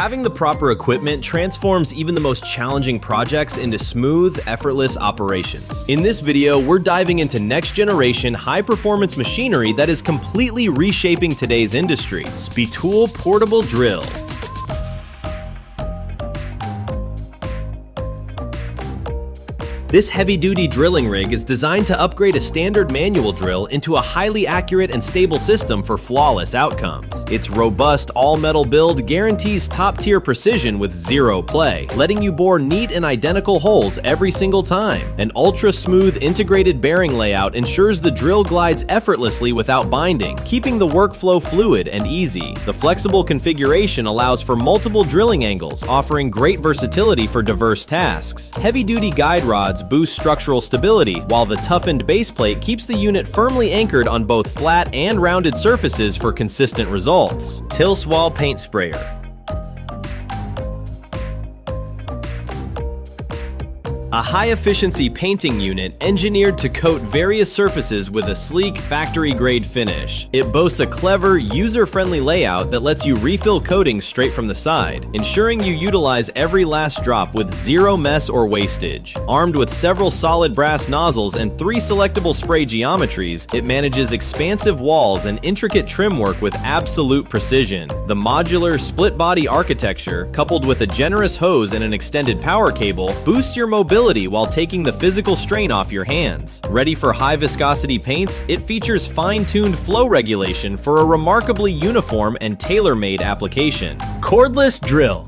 Having the proper equipment transforms even the most challenging projects into smooth, effortless operations. In this video, we're diving into next-generation, high-performance machinery that is completely reshaping today's industry. Spetool Portable Drill. This heavy-duty drilling rig is designed to upgrade a standard manual drill into a highly accurate and stable system for flawless outcomes. Its robust all-metal build guarantees top-tier precision with zero play, letting you bore neat and identical holes every single time. An ultra-smooth integrated bearing layout ensures the drill glides effortlessly without binding, keeping the workflow fluid and easy. The flexible configuration allows for multiple drilling angles, offering great versatility for diverse tasks. Heavy-duty guide rods boost structural stability, while the toughened base plate keeps the unit firmly anchored on both flat and rounded surfaces for consistent results. Tilswall Paint Sprayer. A high-efficiency painting unit engineered to coat various surfaces with a sleek, factory-grade finish. It boasts a clever, user-friendly layout that lets you refill coatings straight from the side, ensuring you utilize every last drop with zero mess or wastage. Armed with several solid brass nozzles and 3 selectable spray geometries, it manages expansive walls and intricate trim work with absolute precision. The modular, split-body architecture, coupled with a generous hose and an extended power cable, boosts your mobility while taking the physical strain off your hands. Ready for high viscosity paints, it features fine-tuned flow regulation for a remarkably uniform and tailor-made application. Cordless Drill.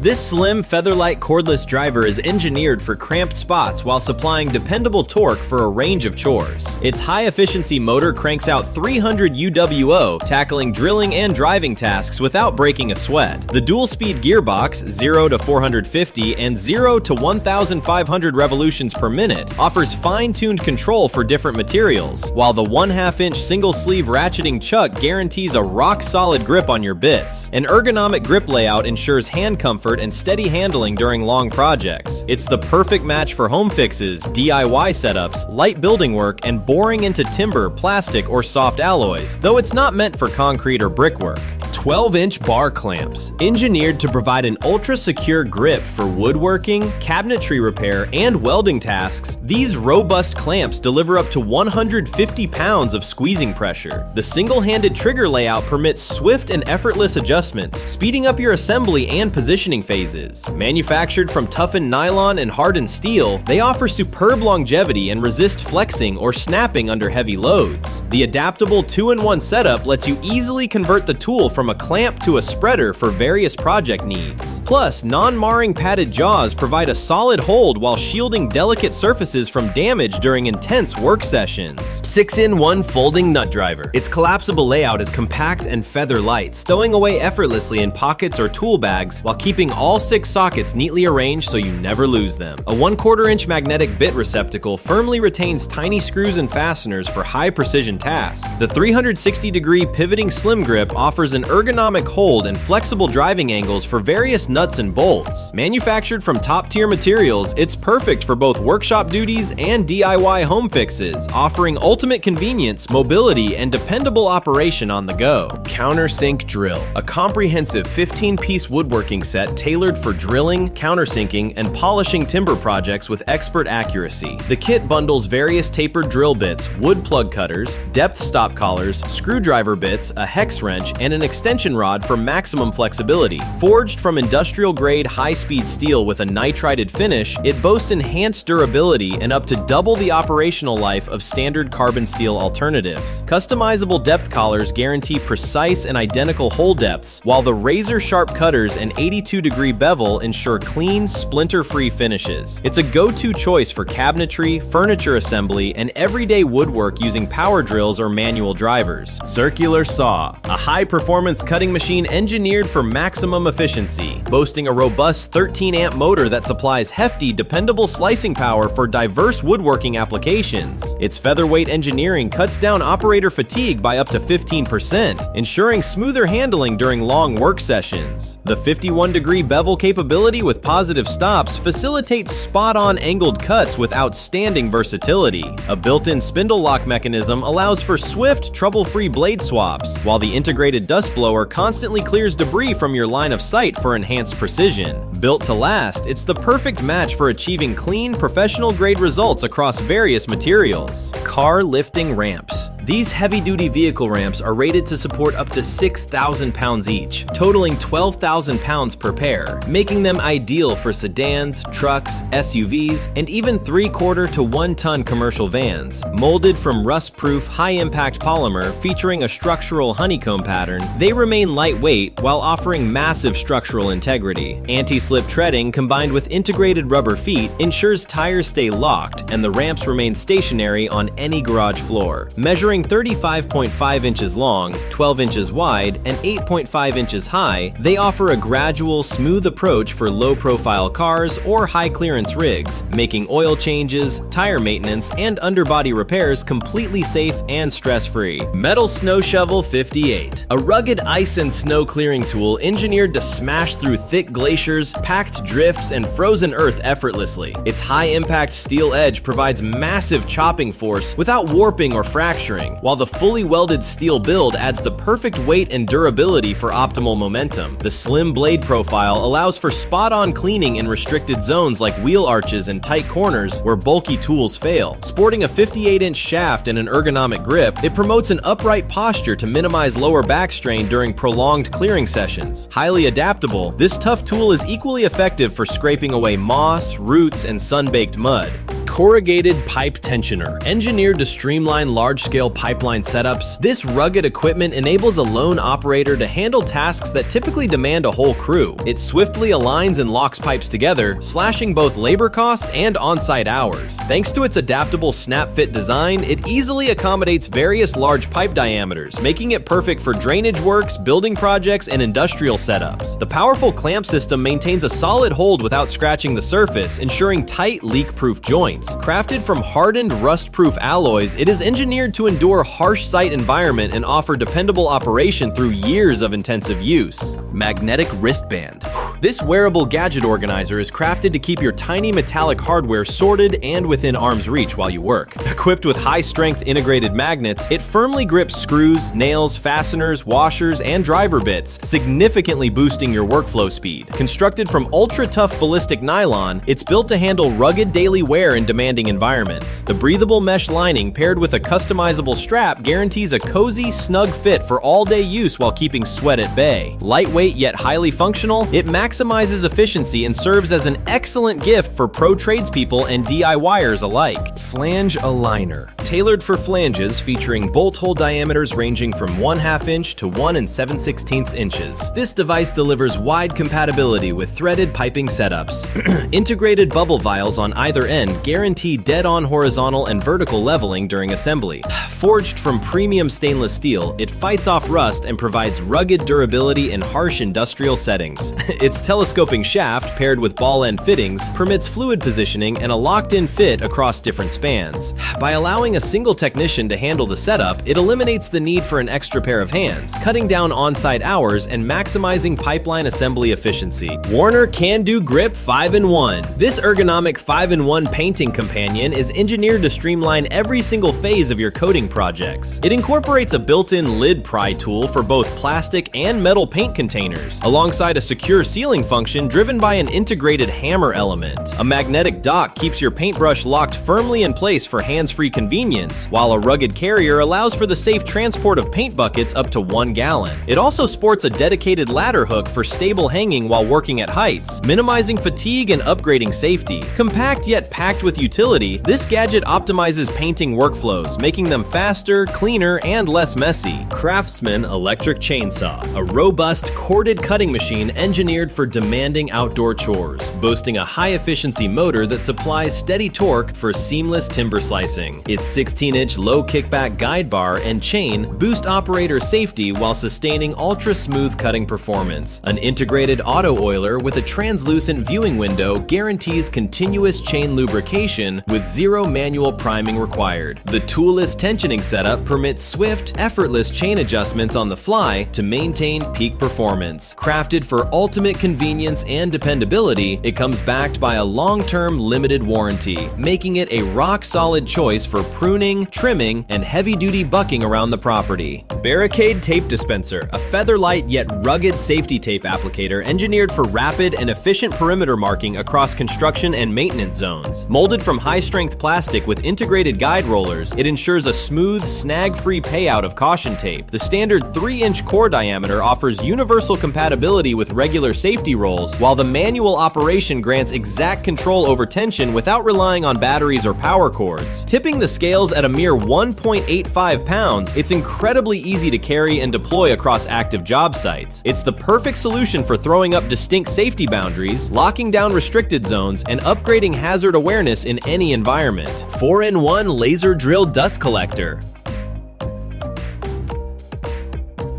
This slim, featherlight cordless driver is engineered for cramped spots while supplying dependable torque for a range of chores. Its high-efficiency motor cranks out 300 UWO, tackling drilling and driving tasks without breaking a sweat. The dual-speed gearbox, 0 to 450 and 0 to 1,500 revolutions per minute, offers fine-tuned control for different materials, while the 1/2-inch single-sleeve ratcheting chuck guarantees a rock-solid grip on your bits. An ergonomic grip layout ensures hand comfort and steady handling during long projects. It's the perfect match for home fixes, DIY setups, light building work, and boring into timber, plastic, or soft alloys, though it's not meant for concrete or brickwork. 12-inch bar clamps. Engineered to provide an ultra-secure grip for woodworking, cabinetry repair, and welding tasks, these robust clamps deliver up to 150 pounds of squeezing pressure. The single-handed trigger layout permits swift and effortless adjustments, speeding up your assembly and positioning phases. Manufactured from toughened nylon and hardened steel, they offer superb longevity and resist flexing or snapping under heavy loads. The adaptable 2-in-1 setup lets you easily convert the tool from a clamp to a spreader for various project needs. Plus, non-marring padded jaws provide a solid hold while shielding delicate surfaces from damage during intense work sessions. 6-in-1 folding nut driver. Its collapsible layout is compact and feather light, stowing away effortlessly in pockets or tool bags while keeping all 6 sockets neatly arranged so you never lose them. A 1/4-inch magnetic bit receptacle firmly retains tiny screws and fasteners for high precision tasks. The 360-degree pivoting slim grip offers an ergonomic hold and flexible driving angles for various nuts and bolts. Manufactured from top-tier materials, it's perfect for both workshop duties and DIY home fixes, offering ultimate convenience, mobility, and dependable operation on the go. Countersink Drill. A comprehensive 15-piece woodworking set tailored for drilling, countersinking, and polishing timber projects with expert accuracy. The kit bundles various tapered drill bits, wood plug cutters, depth stop collars, screwdriver bits, a hex wrench, and an extension rod for maximum flexibility. Forged from industrial-grade high-speed steel with a nitrided finish, it boasts enhanced durability and up to double the operational life of standard carbon steel alternatives. Customizable depth collars guarantee precise and identical hole depths, while the razor-sharp cutters and 82-degree bevel ensure clean, splinter-free finishes. It's a go-to choice for cabinetry, furniture assembly, and everyday woodwork using power drills or manual drivers. Circular Saw. A high-performance high-performance cutting machine engineered for maximum efficiency, boasting a robust 13-amp motor that supplies hefty, dependable slicing power for diverse woodworking applications. Its featherweight engineering cuts down operator fatigue by up to 15%, ensuring smoother handling during long work sessions. The 51-degree bevel capability with positive stops facilitates spot-on angled cuts with outstanding versatility. A built-in spindle lock mechanism allows for swift, trouble-free blade swaps, while the integrated dust blower constantly clears debris from your line of sight for enhanced precision. Built to last, it's the perfect match for achieving clean, professional-grade results across various materials. Car lifting ramps. These heavy-duty vehicle ramps are rated to support up to 6,000 pounds each, totaling 12,000 pounds per pair, making them ideal for sedans, trucks, SUVs, and even 3/4 to 1-ton commercial vans. Molded from rust-proof, high-impact polymer featuring a structural honeycomb pattern, they remain lightweight while offering massive structural integrity. Anti-slip treading combined with integrated rubber feet ensures tires stay locked and the ramps remain stationary on any garage floor. Measuring 35.5 inches long, 12 inches wide, and 8.5 inches high, they offer a gradual, smooth approach for low-profile cars or high-clearance rigs, making oil changes, tire maintenance, and underbody repairs completely safe and stress-free. Metal Snow Shovel 58. A rugged ice and snow clearing tool engineered to smash through thick glaciers, packed drifts, and frozen earth effortlessly. Its high-impact steel edge provides massive chopping force without warping or fracturing, while the fully welded steel build adds the perfect weight and durability for optimal momentum. The slim blade profile allows for spot-on cleaning in restricted zones like wheel arches and tight corners where bulky tools fail. Sporting a 58-inch shaft and an ergonomic grip, it promotes an upright posture to minimize lower back strain during prolonged clearing sessions. Highly adaptable, this tough tool is equally effective for scraping away moss, roots, and sun-baked mud. Corrugated pipe tensioner. Engineered to streamline large-scale pipeline setups, this rugged equipment enables a lone operator to handle tasks that typically demand a whole crew. It swiftly aligns and locks pipes together, slashing both labor costs and on-site hours. Thanks to its adaptable snap-fit design, it easily accommodates various large pipe diameters, making it perfect for drainage works, building projects, and industrial setups. The powerful clamp system maintains a solid hold without scratching the surface, ensuring tight, leak-proof joints. Crafted from hardened, rust-proof alloys, it is engineered to endure harsh site environment and offer dependable operation through years of intensive use. Magnetic wristband. This wearable gadget organizer is crafted to keep your tiny metallic hardware sorted and within arm's reach while you work. Equipped with high-strength integrated magnets, it firmly grips screws, nails, fasteners, washers, and driver bits, significantly boosting your workflow speed. Constructed from ultra-tough ballistic nylon, it's built to handle rugged daily wear in demanding environments. The breathable mesh lining paired with a customizable strap guarantees a cozy, snug fit for all-day use while keeping sweat at bay. Lightweight yet highly functional, it maximizes efficiency and serves as an excellent gift for pro tradespeople and DIYers alike. Flange aligner. Tailored for flanges featuring bolt hole diameters ranging from 1/2 inch to 1 7/16 inches. This device delivers wide compatibility with threaded piping setups. Integrated bubble vials on either end guarantee dead-on horizontal and vertical leveling during assembly. Forged from premium stainless steel, it fights off rust and provides rugged durability in harsh industrial settings. Its telescoping shaft, paired with ball-end fittings, permits fluid positioning and a locked-in fit across different spans. By allowing a single technician to handle the setup, it eliminates the need for an extra pair of hands, cutting down on-site hours and maximizing pipeline assembly efficiency. Warner Can-Do Grip 5-in-1. This ergonomic 5-in-1 painting companion is engineered to streamline every single phase of your coating projects. It incorporates a built-in lid pry tool for both plastic and metal paint containers, alongside a secure sealing function driven by an integrated hammer element. A magnetic dock keeps your paintbrush locked firmly in place for hands-free convenience, while a rugged carrier allows for the safe transport of paint buckets up to 1 gallon. It also sports a dedicated ladder hook for stable hanging while working at heights, minimizing fatigue and upgrading safety. Compact yet packed with utility, this gadget optimizes painting workflows, making them faster, cleaner, and less messy. Craftsman Electric Chainsaw, a robust corded cutting machine engineered for demanding outdoor chores, boasting a high-efficiency motor that supplies steady torque for seamless timber slicing. Its 16-inch low kickback guide bar and chain boost operator safety while sustaining ultra-smooth cutting performance. An integrated auto oiler with a translucent viewing window guarantees continuous chain lubrication with zero manual priming required. The toolless tensioning setup permits swift, effortless chain adjustments on the fly to maintain peak performance. Crafted for ultimate convenience and dependability, it comes backed by a long-term limited warranty, making it a rock-solid choice for pruning, trimming, and heavy-duty bucking around the property. Barricade Tape Dispenser, a feather-light yet rugged safety tape applicator engineered for rapid and efficient perimeter marking across construction and maintenance zones. Molded from high-strength plastic with integrated guide rollers, it ensures a smooth, snag-free payout of caution tape. The standard 3-inch core diameter offers universal compatibility with regular safety rolls, while the manual operation grants exact control over tension without relying on batteries or power cords. Tipping the scales at a mere 1.85 pounds, it's incredibly easy to carry and deploy across active job sites. It's the perfect solution for throwing up distinct safety boundaries, locking down restricted zones, and upgrading hazard awareness in any environment. 4-in-1 laser drill dust collector.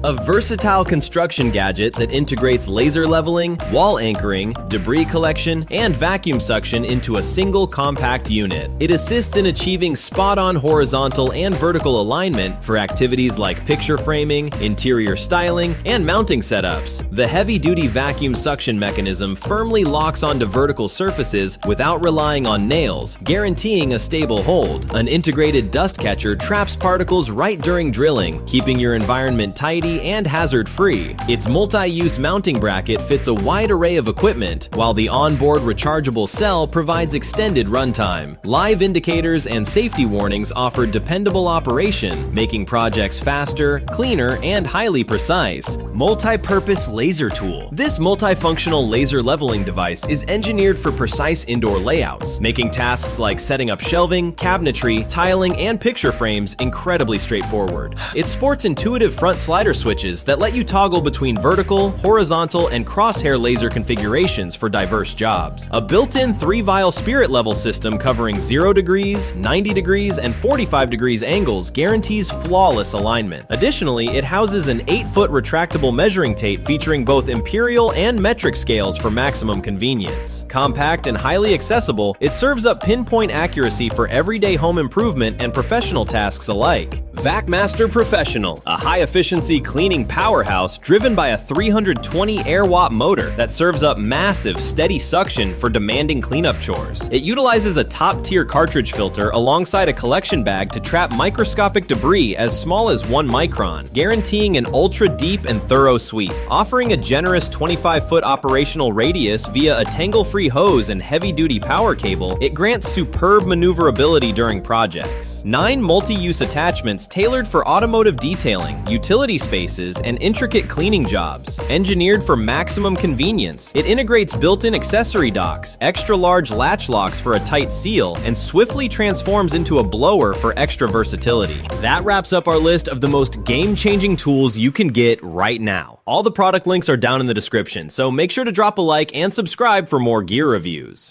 A versatile construction gadget that integrates laser leveling, wall anchoring, debris collection, and vacuum suction into a single compact unit. It assists in achieving spot-on horizontal and vertical alignment for activities like picture framing, interior styling, and mounting setups. The heavy-duty vacuum suction mechanism firmly locks onto vertical surfaces without relying on nails, guaranteeing a stable hold. An integrated dust catcher traps particles right during drilling, keeping your environment tidy and hazard-free. Its multi-use mounting bracket fits a wide array of equipment, while the onboard rechargeable cell provides extended runtime. Live indicators and safety warnings offer dependable operation, making projects faster, cleaner, and highly precise. Multi-purpose laser tool. This multifunctional laser leveling device is engineered for precise indoor layouts, making tasks like setting up shelving, cabinetry, tiling, and picture frames incredibly straightforward. It sports intuitive front slider switches that let you toggle between vertical, horizontal, and crosshair laser configurations for diverse jobs. A built-in 3-vial spirit level system covering 0 degrees, 90 degrees, and 45 degrees angles guarantees flawless alignment. Additionally, it houses an 8-foot retractable measuring tape featuring both imperial and metric scales for maximum convenience. Compact and highly accessible, it serves up pinpoint accuracy for everyday home improvement and professional tasks alike. VacMaster Professional, a high-efficiency cleaning powerhouse driven by a 320 air-watt motor that serves up massive, steady suction for demanding cleanup chores. It utilizes a top-tier cartridge filter alongside a collection bag to trap microscopic debris as small as 1 micron, guaranteeing an ultra-deep and thorough sweep. Offering a generous 25-foot operational radius via a tangle-free hose and heavy-duty power cable, it grants superb maneuverability during projects. 9 multi-use attachments tailored for automotive detailing, utility spaces, and intricate cleaning jobs. Engineered for maximum convenience, it integrates built-in accessory docks, extra-large latch locks for a tight seal, and swiftly transforms into a blower for extra versatility. That wraps up our list of the most game-changing tools you can get right now. All the product links are down in the description, so make sure to drop a like and subscribe for more gear reviews.